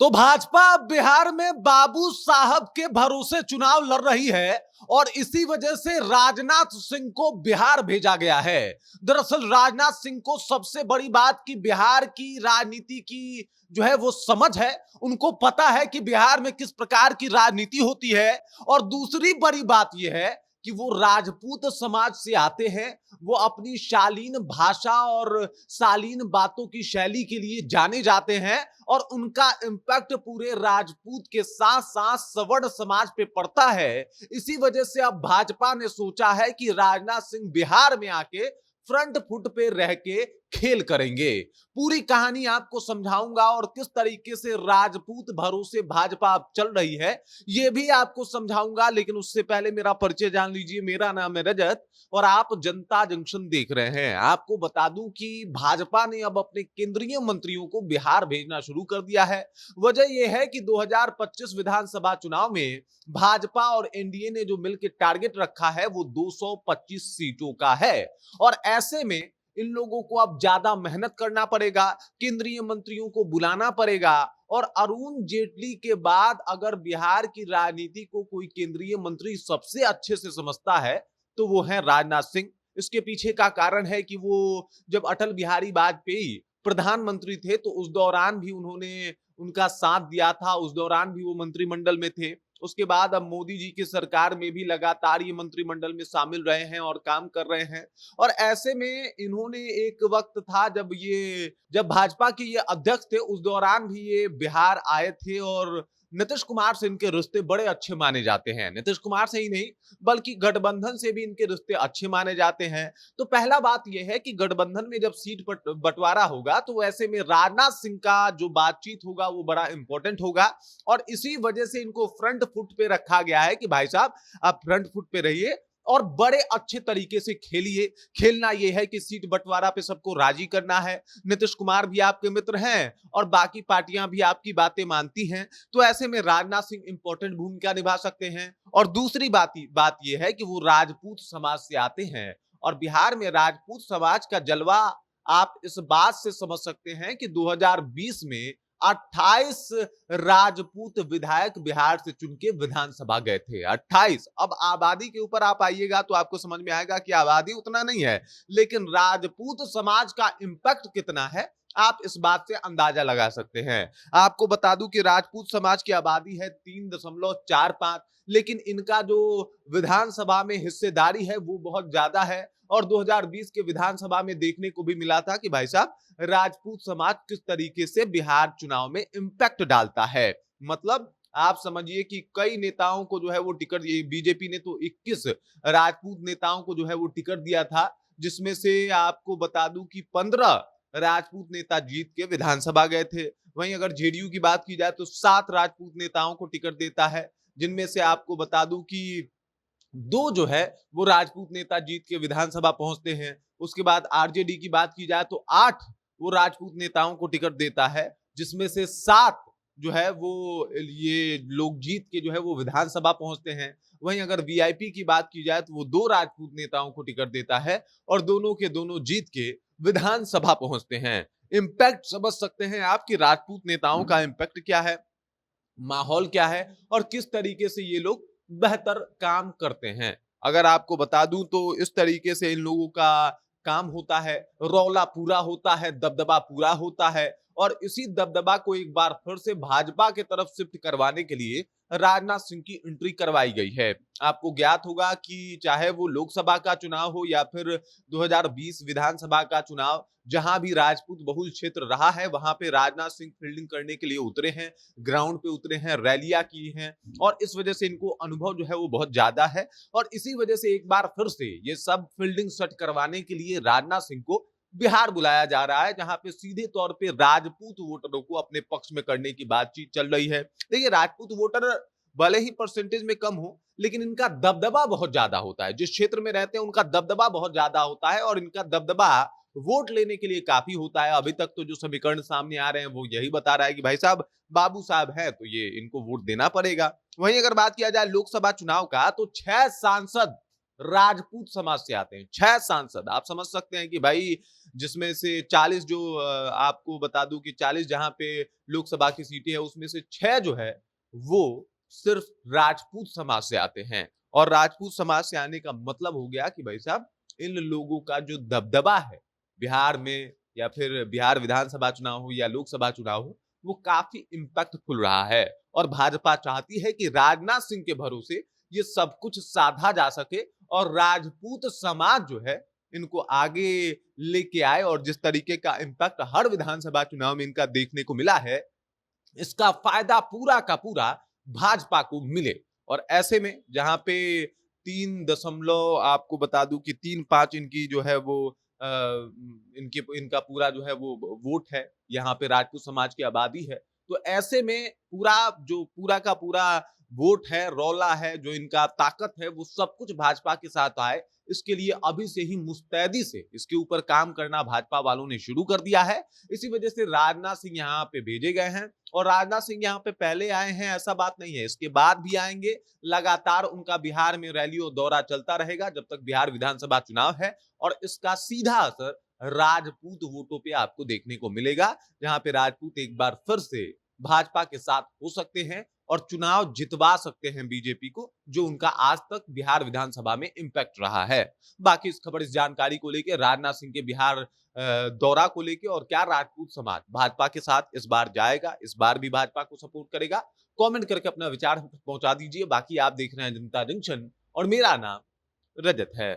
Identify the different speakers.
Speaker 1: तो भाजपा अब बिहार में बाबू साहब के भरोसे चुनाव लड़ रही है और इसी वजह से राजनाथ सिंह को बिहार भेजा गया है। दरअसल राजनाथ सिंह को सबसे बड़ी बात कि बिहार की राजनीति की जो है वो समझ है, उनको पता है कि बिहार में किस प्रकार की राजनीति होती है। और दूसरी बड़ी बात यह है कि वो राजपूत समाज से आते हैं, वो अपनी शालीन भाषा और शालीन बातों की शैली के लिए जाने जाते हैं और उनका इंपैक्ट पूरे राजपूत के साथ साथ सवर्ण समाज पे पड़ता है। इसी वजह से अब भाजपा ने सोचा है कि राजनाथ सिंह बिहार में आके फ्रंट फुट पे रह के खेल करेंगे। पूरी कहानी आपको समझाऊंगा और किस तरीके से राजपूत भरोसे भाजपा अब चल रही है ये भी आपको समझाऊंगा, लेकिन उससे पहले मेरा परिचय जान लीजिए। मेरा नाम है रजत और आप जनता जंक्शन देख रहे हैं। आपको बता दूं कि भाजपा ने अब अपने केंद्रीय मंत्रियों को बिहार भेजना शुरू कर दिया है। वजह यह है कि 2025 विधानसभा चुनाव में भाजपा और एनडीए ने जो मिलकर टारगेट रखा है वो 225 सीटों का है और ऐसे में इन लोगों को अब ज्यादा मेहनत करना पड़ेगा, केंद्रीय मंत्रियों को बुलाना पड़ेगा। और अरुण जेटली के बाद अगर बिहार की राजनीति को कोई केंद्रीय मंत्री सबसे अच्छे से समझता है तो वो है राजनाथ सिंह। इसके पीछे का कारण है कि वो जब अटल बिहारी वाजपेयी प्रधानमंत्री थे तो उस दौरान भी उन्होंने उनका साथ दिया था, उस दौरान भी वो मंत्रिमंडल में थे। उसके बाद अब मोदी जी की सरकार में भी लगातार ये मंत्रिमंडल में शामिल रहे हैं और काम कर रहे हैं। और ऐसे में इन्होंने एक वक्त था जब भाजपा के ये अध्यक्ष थे उस दौरान भी ये बिहार आए थे और नीतीश कुमार से इनके रिश्ते बड़े अच्छे माने जाते हैं। नीतीश कुमार से ही नहीं बल्कि गठबंधन से भी इनके रिश्ते अच्छे माने जाते हैं। तो पहला बात यह है कि गठबंधन में जब सीट बंटवारा होगा तो ऐसे में राजनाथ सिंह का जो बातचीत होगा वो बड़ा इंपॉर्टेंट होगा और इसी वजह से इनको फ्रंट फुट पे रखा गया है कि भाई साहब आप फ्रंट फुट पे रहिए और बड़े अच्छे तरीके से खेलिए। खेलना यह है कि सीट बंटवारा पे सबको राजी करना है। नीतीश कुमार भी आपके मित्र हैं और बाकी पार्टियां भी आपकी बातें मानती हैं, तो ऐसे में राजनाथ सिंह इंपॉर्टेंट भूमिका निभा सकते हैं। और दूसरी बात यह है कि वो राजपूत समाज से आते हैं और बिहार में राजपूत समाज का जलवा आप इस बात से समझ सकते हैं कि 2020 में 28 राजपूत विधायक बिहार से चुन के विधानसभा गए थे। 28। अब आबादी के ऊपर आप आइएगा तो आपको समझ में आएगा कि आबादी उतना नहीं है, लेकिन राजपूत समाज का इंपैक्ट कितना है आप इस बात से अंदाजा लगा सकते हैं। आपको बता दूं कि राजपूत समाज की आबादी है 3.45, लेकिन इनका जो विधानसभा में हिस्सेदारी है वो बहुत ज्यादा है। और 2020 के विधानसभा में देखने को भी मिला था कि भाई साहब राजपूत समाज किस तरीके से बिहार चुनाव में इंपैक्ट डालता है। मतलब आप समझिए कि कई नेताओं को जो है वो टिकट, बीजेपी ने तो 21 राजपूत नेताओं को जो है वो टिकट दिया था, जिसमें से आपको बता दूं कि 15 राजपूत नेता जीत के विधानसभा गए थे। वहीं अगर जेडीयू की बात की जाए तो 7 राजपूत नेताओं को टिकट देता है, जिनमें से आपको बता दूं कि 2 जो है वो राजपूत नेता जीत के विधानसभा पहुंचते हैं। उसके बाद आरजेडी की बात की जाए तो 8 वो राजपूत नेताओं को टिकट देता है, जिसमें से 7 जो है वो ये लोग जीत के जो है वो विधानसभा पहुंचते हैं। वहीं अगर वीआईपी की बात की जाए तो वो 2 राजपूत नेताओं को टिकट देता है और दोनों के दोनों जीत के विधानसभा पहुंचते हैं। इंपैक्ट समझ सकते हैं आप कि राजपूत नेताओं का इंपैक्ट क्या है, माहौल क्या है और किस तरीके से ये लोग बेहतर काम करते हैं। अगर आपको बता दूं तो इस तरीके से इन लोगों का काम होता है, रौला पूरा होता है, दबदबा पूरा होता है और इसी दबदबा को एक बार फिर से भाजपा के तरफ शिफ्ट करवाने के लिए राजनाथ सिंह की एंट्री करवाई गई है। आपको ज्ञात होगा कि चाहे वो लोकसभा का चुनाव हो या फिर 2020 विधानसभा का चुनाव, जहां भी राजपूत बहुल क्षेत्र रहा है वहां पे राजनाथ सिंह फील्डिंग करने के लिए उतरे हैं, ग्राउंड पे उतरे हैं, रैलियां की हैं और इस वजह से इनको अनुभव जो है वो बहुत ज्यादा है। और इसी वजह से एक बार फिर से ये सब फील्डिंग सेट करवाने के लिए राजनाथ सिंह को बिहार बुलाया जा रहा है, जहां पे सीधे तौर पे राजपूत वोटरों को अपने पक्ष में करने की बातचीत चल रही है। देखिए राजपूत वोटर भले ही परसेंटेज में कम हो लेकिन इनका दबदबा बहुत ज्यादा होता है, जिस क्षेत्र में रहते हैं उनका दबदबा बहुत ज्यादा होता है और इनका दबदबा वोट लेने के लिए काफी होता है। अभी तक तो जो समीकरण सामने आ रहे हैं वो यही बता रहा है कि भाई साहब बाबू साहब है तो ये इनको वोट देना पड़ेगा। वहीं अगर बात किया जाए लोकसभा चुनाव का तो 6 सांसद राजपूत समाज से आते हैं। 6 सांसद आप समझ सकते हैं कि भाई जिसमें से 40 जो आपको बता दूं कि 40 जहां पे लोकसभा की सीटें हैं उसमें से 6 जो है वो सिर्फ राजपूत समाज से आते हैं। और राजपूत समाज से आने का मतलब हो गया कि भाई साहब इन लोगों का जो दबदबा है बिहार में या फिर बिहार विधानसभा चुनाव हो या लोकसभा चुनाव हो वो काफी इम्पैक्टफुल रहा है। और भाजपा चाहती है कि राजनाथ सिंह के भरोसे ये सब कुछ साधा जा सके और राजपूत समाज जो है इनको आगे लेके आए। और जिस तरीके का इम्पैक्ट हर विधानसभा चुनाव में इनका देखने को मिला है इसका फायदा पूरा का पूरा भाजपा को मिले। और ऐसे में जहां पे 3 आपको बता दूं कि 3-5 इनकी जो है वो इनकी इनका पूरा जो है वो वोट है, यहाँ पे राजपूत समाज की आबादी है। तो ऐसे में पूरा जो पूरा का पूरा वोट है, रौला है, जो इनका ताकत है वो सब कुछ भाजपा के साथ आए इसके लिए अभी से ही मुस्तैदी से इसके ऊपर काम करना भाजपा वालों ने शुरू कर दिया है। इसी वजह से राजनाथ सिंह यहाँ पे भेजे गए हैं। और राजनाथ सिंह यहाँ पे पहले आए हैं ऐसा बात नहीं है, इसके बाद भी आएंगे। लगातार उनका बिहार में रैली और दौरा चलता रहेगा जब तक बिहार विधानसभा चुनाव है। और इसका सीधा असर राजपूत वोटों पे आपको देखने को मिलेगा, जहां पे राजपूत एक बार फिर से भाजपा के साथ हो सकते हैं और चुनाव जितवा सकते हैं बीजेपी को, जो उनका आज तक बिहार विधानसभा में इंपैक्ट रहा है। बाकी इस खबर इस जानकारी को लेकर राजनाथ सिंह के बिहार दौरा को लेकर और क्या राजपूत समाज भाजपा के साथ इस बार जाएगा, इस बार भी भाजपा को सपोर्ट करेगा, कमेंट करके अपना विचार पहुंचा दीजिए। बाकी आप देख रहे हैं जनता जंक्शन और मेरा नाम रजत है।